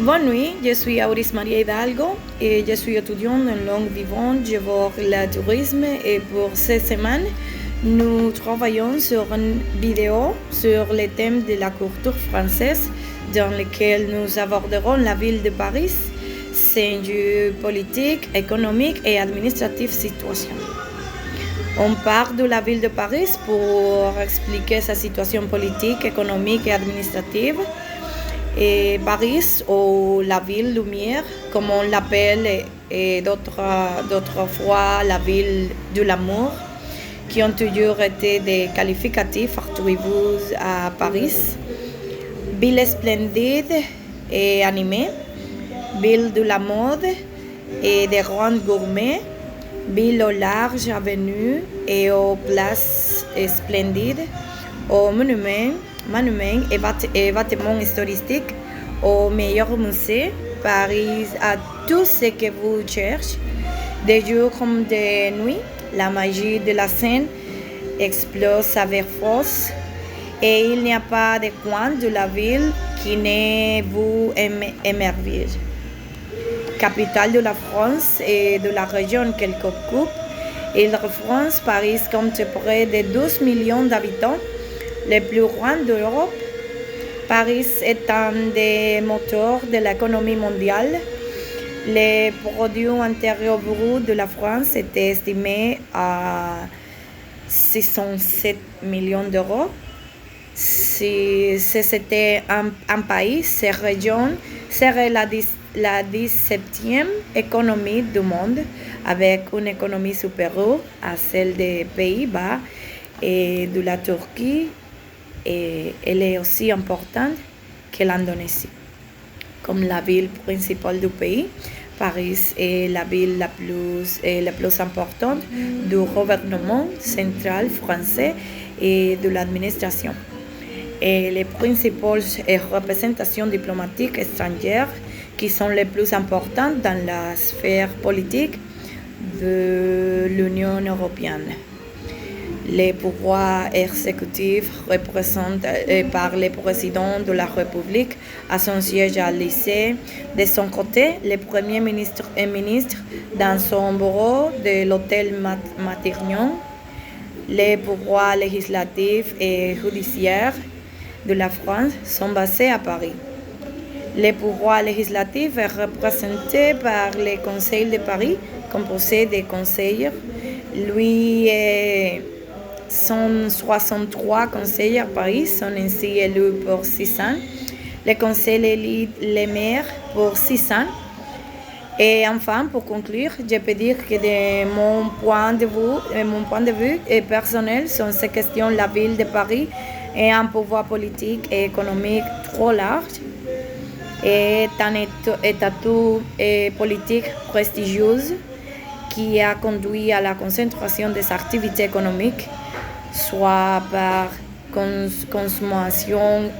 Bonne nuit, je suis Auris Maria Hidalgo et je suis étudiante en langue vivante, je vois le tourisme et pour cette semaine, nous travaillons sur une vidéo sur les thèmes de la culture française dans lequel nous aborderons la ville de Paris, ses enjeux politiques, économiques et administratifs situations. On part de la ville de Paris pour expliquer sa situation politique, économique et administrative. Et Paris, ou la ville lumière, comme on l'appelle, et d'autres fois la ville de l'amour, qui ont toujours été des qualificatifs attribués à Paris. Ville splendide et animée, ville de la mode et des grands gourmets, ville aux larges avenues et aux places splendides, aux monuments et bâtiments historiques, aux meilleurs musées. Paris a tout ce que vous cherchez. Des jours comme des nuits, la magie de la scène explose avec force et il n'y a pas de coin de la ville qui ne vous émerveille. Capitale de la France et de la région qu'elle occupe, Île-de-France, Paris compte près de 12 millions d'habitants, le plus grand d'Europe. Paris est un des moteurs de l'économie mondiale. Le produit intérieur brut de la France était estimé à 607 millions d'euros. Si c'était un pays, cette région serait la 17e économie du monde, avec une économie supérieure à celle des Pays-Bas et de la Turquie, et elle est aussi importante que l'Indonésie. Comme la ville principale du pays, Paris est la ville la plus importante du gouvernement central français et de l'administration. Et les principales représentations diplomatiques étrangères qui sont les plus importantes dans la sphère politique de l'Union européenne. Les pouvoirs exécutifs représentés par le président de la République à son siège à l'Élysée. De son côté, le Premier ministre est ministre dans son bureau de l'hôtel Matignon. Les pouvoirs législatifs et judiciaires de la France sont basés à Paris. Le pouvoir législatif est représenté par le Conseil de Paris, composé de conseillers. Lui et 163 conseillers à Paris sont ainsi élus pour 6 ans. Le Conseil élit les maires pour 6 ans. Et enfin, pour conclure, je peux dire que de mon point de vue personnel, sur ces questions, la ville de Paris est un pouvoir politique et économique trop large et un état politique prestigieux qui a conduit à la concentration des activités économiques, soit par consommation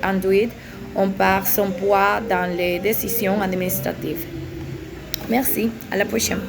induite ou par son poids dans les décisions administratives. Merci, à la prochaine.